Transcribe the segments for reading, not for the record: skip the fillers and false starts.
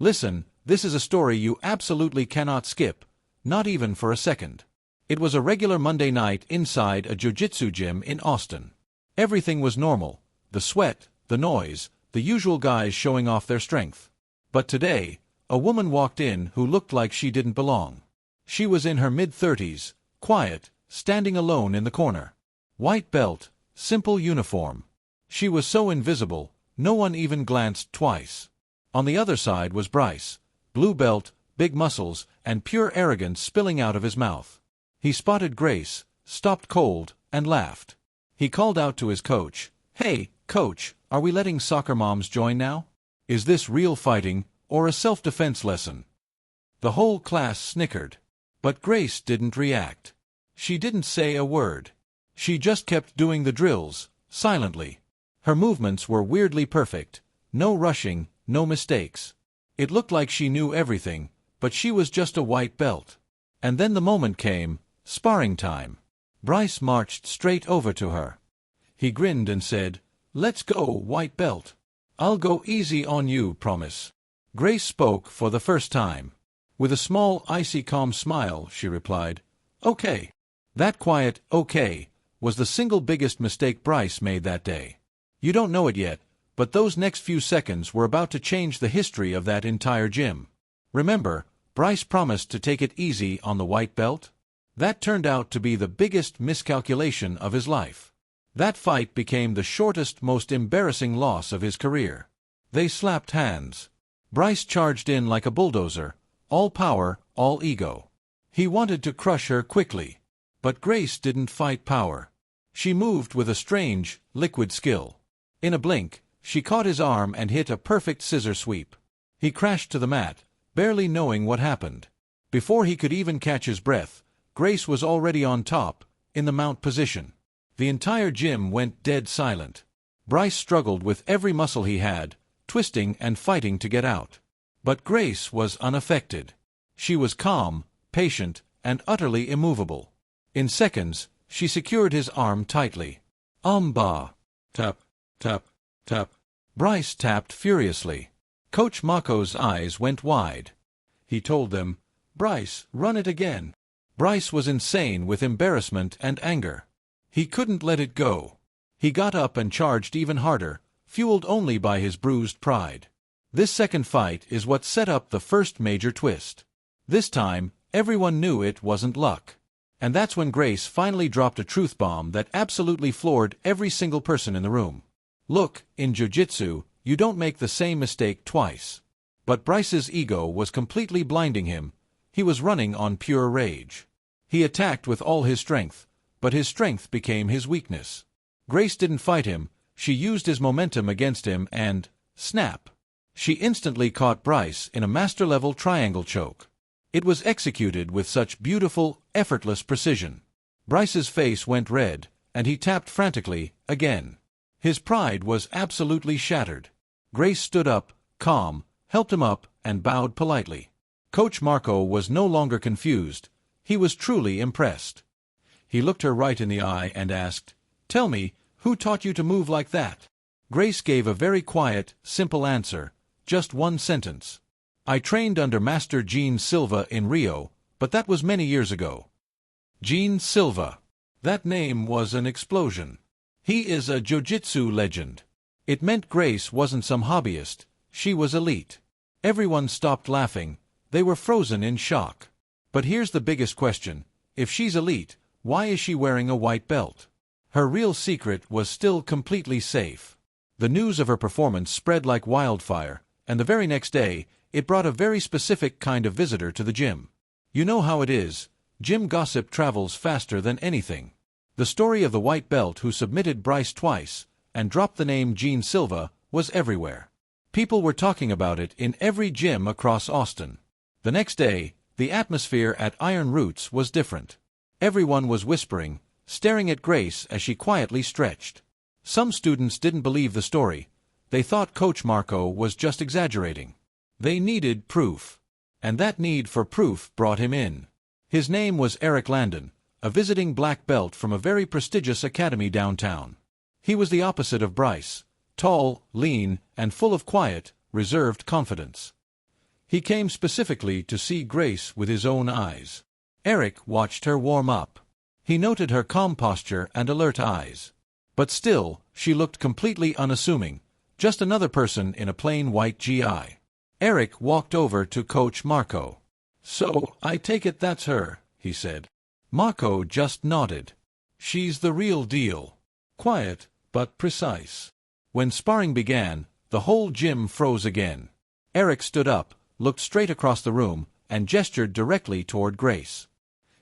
Listen, this is a story you absolutely cannot skip, not even for a second. It was a regular Monday night inside a jiu-jitsu gym in Austin. Everything was normal, the sweat, the noise, the usual guys showing off their strength. But today, a woman walked in who looked like she didn't belong. She was in her mid-30s, quiet, standing alone in the corner. White belt, simple uniform. She was so invisible, no one even glanced twice. On the other side was Bryce, blue belt, big muscles, and pure arrogance spilling out of his mouth. He spotted Grace, stopped cold, and laughed. He called out to his coach, "Hey, coach, are we letting soccer moms join now? Is this real fighting, or a self-defense lesson?" The whole class snickered. But Grace didn't react. She didn't say a word. She just kept doing the drills, silently. Her movements were weirdly perfect, no rushing, no mistakes. It looked like she knew everything, but she was just a white belt. And then the moment came, sparring time. Bryce marched straight over to her. He grinned and said, "Let's go, white belt. I'll go easy on you, promise." Grace spoke for the first time. With a small, icy calm smile, she replied, "Okay." That quiet, "okay," was the single biggest mistake Bryce made that day. You don't know it yet, but those next few seconds were about to change the history of that entire gym. Remember, Bryce promised to take it easy on the white belt? That turned out to be the biggest miscalculation of his life. That fight became the shortest, most embarrassing loss of his career. They slapped hands. Bryce charged in like a bulldozer, all power, all ego. He wanted to crush her quickly. But Grace didn't fight power. She moved with a strange, liquid skill. In a blink, she caught his arm and hit a perfect scissor sweep. He crashed to the mat, barely knowing what happened. Before he could even catch his breath, Grace was already on top, in the mount position. The entire gym went dead silent. Bryce struggled with every muscle he had, twisting and fighting to get out. But Grace was unaffected. She was calm, patient, and utterly immovable. In seconds, she secured his arm tightly. Bah. Tap, tap, tap. Bryce tapped furiously. Coach Mako's eyes went wide. He told them, "Bryce, run it again." Bryce was insane with embarrassment and anger. He couldn't let it go. He got up and charged even harder, fueled only by his bruised pride. This second fight is what set up the first major twist. This time, everyone knew it wasn't luck. And that's when Grace finally dropped a truth bomb that absolutely floored every single person in the room. Look, in jiu-jitsu, you don't make the same mistake twice. But Bryce's ego was completely blinding him. He was running on pure rage. He attacked with all his strength, but his strength became his weakness. Grace didn't fight him, she used his momentum against him and, snap. She instantly caught Bryce in a master-level triangle choke. It was executed with such beautiful, effortless precision. Bryce's face went red, and he tapped frantically, again. His pride was absolutely shattered. Grace stood up, calm, helped him up, and bowed politely. Coach Marco was no longer confused. He was truly impressed. He looked her right in the eye and asked, "Tell me, who taught you to move like that?" Grace gave a very quiet, simple answer, just one sentence. "I trained under Master Gene Silva in Rio, but that was many years ago." Gene Silva. That name was an explosion. He is a jiu-jitsu legend. It meant Grace wasn't some hobbyist, she was elite. Everyone stopped laughing, they were frozen in shock. But here's the biggest question, if she's elite, why is she wearing a white belt? Her real secret was still completely safe. The news of her performance spread like wildfire, and the very next day, it brought a very specific kind of visitor to the gym. You know how it is, gym gossip travels faster than anything. The story of the white belt who submitted Bryce twice, and dropped the name Gene Silva, was everywhere. People were talking about it in every gym across Austin. The next day, the atmosphere at Iron Roots was different. Everyone was whispering, staring at Grace as she quietly stretched. Some students didn't believe the story. They thought Coach Marco was just exaggerating. They needed proof. And that need for proof brought him in. His name was Eric Landon, a visiting black belt from a very prestigious academy downtown. He was the opposite of Bryce, tall, lean, and full of quiet, reserved confidence. He came specifically to see Grace with his own eyes. Eric watched her warm up. He noted her calm posture and alert eyes. But still, she looked completely unassuming, just another person in a plain white GI. Eric walked over to Coach Marco. "So, I take it that's her," he said. Marco just nodded. "She's the real deal. Quiet, but precise." When sparring began, the whole gym froze again. Eric stood up, looked straight across the room, and gestured directly toward Grace.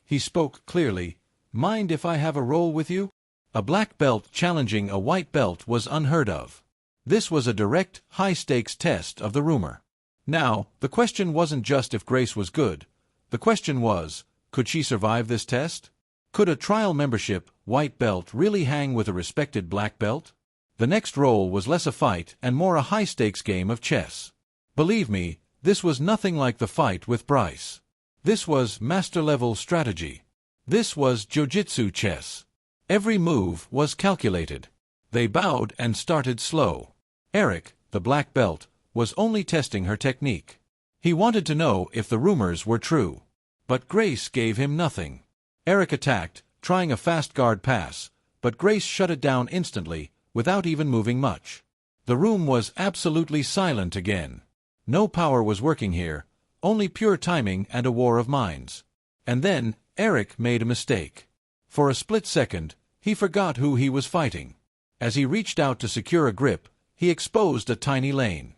He spoke clearly. "Mind if I have a roll with you?" A black belt challenging a white belt was unheard of. This was a direct, high-stakes test of the rumor. Now, the question wasn't just if Grace was good. The question was, could she survive this test? Could a trial membership, white belt, really hang with a respected black belt? The next roll was less a fight and more a high-stakes game of chess. Believe me, this was nothing like the fight with Bryce. This was master-level strategy. This was Jiu-Jitsu chess. Every move was calculated. They bowed and started slow. Eric, the black belt, was only testing her technique. He wanted to know if the rumors were true. But Grace gave him nothing. Eric attacked, trying a fast guard pass, but Grace shut it down instantly, without even moving much. The room was absolutely silent again. No power was working here, only pure timing and a war of minds. And then, Eric made a mistake. For a split second, he forgot who he was fighting. As he reached out to secure a grip, he exposed a tiny lane.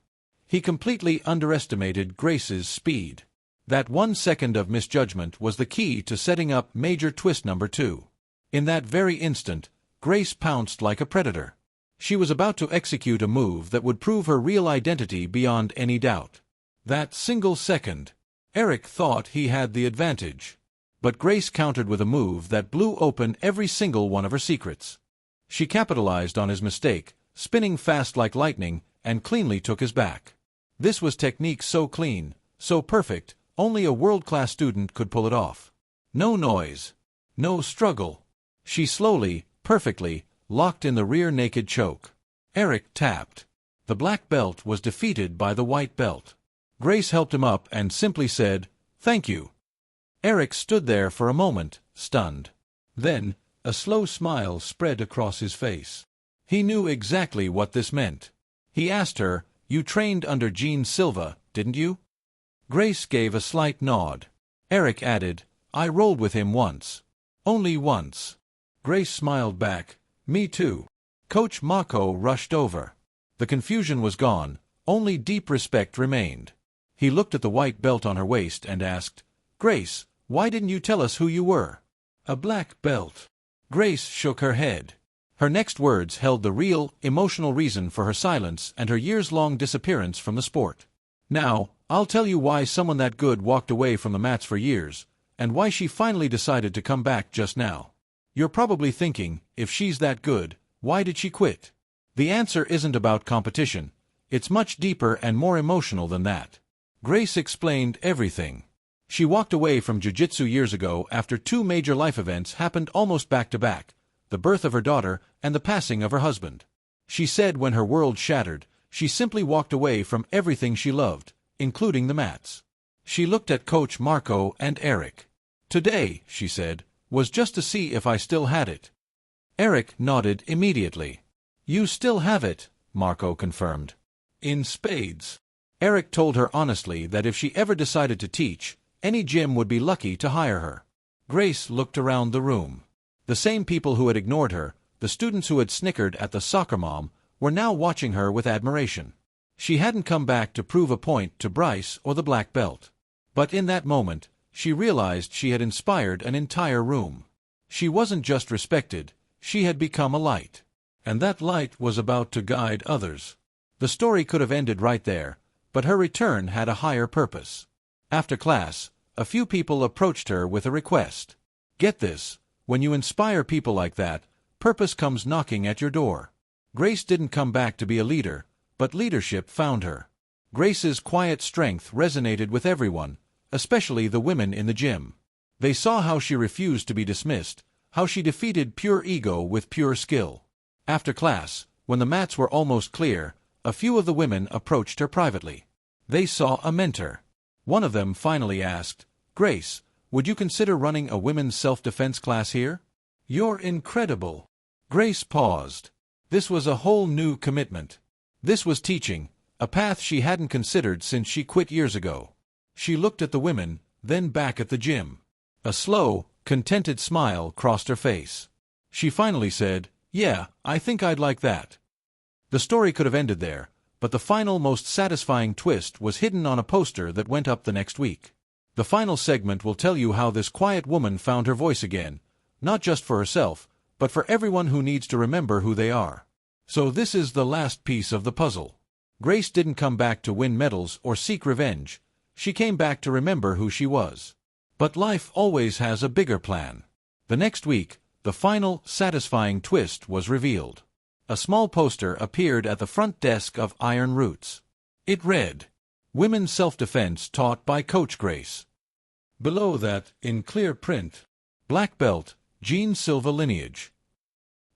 He completely underestimated Grace's speed. That 1 second of misjudgment was the key to setting up major twist number 2. In that very instant, Grace pounced like a predator. She was about to execute a move that would prove her real identity beyond any doubt. That single second, Eric thought he had the advantage. But Grace countered with a move that blew open every single one of her secrets. She capitalized on his mistake, spinning fast like lightning, and cleanly took his back. This was technique so clean, so perfect, only a world-class student could pull it off. No noise. No struggle. She slowly, perfectly, locked in the rear naked choke. Eric tapped. The black belt was defeated by the white belt. Grace helped him up and simply said, "Thank you." Eric stood there for a moment, stunned. Then, a slow smile spread across his face. He knew exactly what this meant. He asked her, "You trained under Gene Silva, didn't you?" Grace gave a slight nod. Eric added, "I rolled with him once. Only once." Grace smiled back, "Me too." Coach Marco rushed over. The confusion was gone, only deep respect remained. He looked at the white belt on her waist and asked, "Grace, why didn't you tell us who you were?" "A black belt." Grace shook her head. Her next words held the real, emotional reason for her silence and her years-long disappearance from the sport. "Now, I'll tell you why someone that good walked away from the mats for years, and why she finally decided to come back just now. You're probably thinking, if she's that good, why did she quit? The answer isn't about competition. It's much deeper and more emotional than that." Grace explained everything. She walked away from Jiu-Jitsu years ago after 2 major life events happened almost back-to-back, the birth of her daughter and the passing of her husband. She said when her world shattered, she simply walked away from everything she loved, including the mats. She looked at Coach Marco and Eric. "Today," she said, "was just to see if I still had it." Eric nodded immediately. "You still have it," Marco confirmed. "In spades." Eric told her honestly that if she ever decided to teach, any gym would be lucky to hire her. Grace looked around the room. The same people who had ignored her, the students who had snickered at the soccer mom, were now watching her with admiration. She hadn't come back to prove a point to Bryce or the black belt. But in that moment, she realized she had inspired an entire room. She wasn't just respected, she had become a light. And that light was about to guide others. The story could have ended right there, but her return had a higher purpose. After class, a few people approached her with a request. Get this, when you inspire people like that, purpose comes knocking at your door. Grace didn't come back to be a leader, but leadership found her. Grace's quiet strength resonated with everyone, especially the women in the gym. They saw how she refused to be dismissed, how she defeated pure ego with pure skill. After class, when the mats were almost clear, a few of the women approached her privately. They saw a mentor. One of them finally asked, "Grace, would you consider running a women's self-defense class here?" "You're incredible." Grace paused. This was a whole new commitment. This was teaching, a path she hadn't considered since she quit years ago. She looked at the women, then back at the gym. A slow, contented smile crossed her face. She finally said, "Yeah, I think I'd like that." The story could have ended there, but the final most satisfying twist was hidden on a poster that went up the next week. The final segment will tell you how this quiet woman found her voice again, not just for herself, but for everyone who needs to remember who they are. So this is the last piece of the puzzle. Grace didn't come back to win medals or seek revenge. She came back to remember who she was. But life always has a bigger plan. The next week, the final, satisfying twist was revealed. A small poster appeared at the front desk of Iron Roots. It read, "Women's Self-Defense Taught by Coach Grace." Below that, in clear print, "Black Belt, Jean Silva Lineage."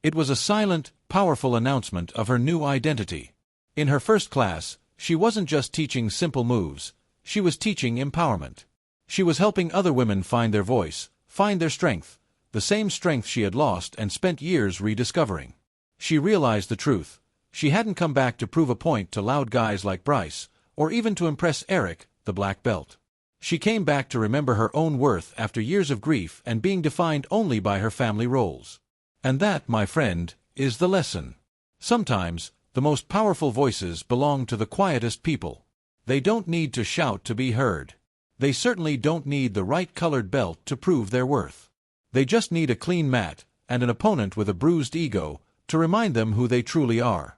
It was a silent, powerful announcement of her new identity. In her first class, she wasn't just teaching simple moves, she was teaching empowerment. She was helping other women find their voice, find their strength, the same strength she had lost and spent years rediscovering. She realized the truth. She hadn't come back to prove a point to loud guys like Bryce, or even to impress Eric, the black belt. She came back to remember her own worth after years of grief and being defined only by her family roles. And that, my friend, is the lesson. Sometimes, the most powerful voices belong to the quietest people. They don't need to shout to be heard. They certainly don't need the right colored belt to prove their worth. They just need a clean mat, and an opponent with a bruised ego, to remind them who they truly are.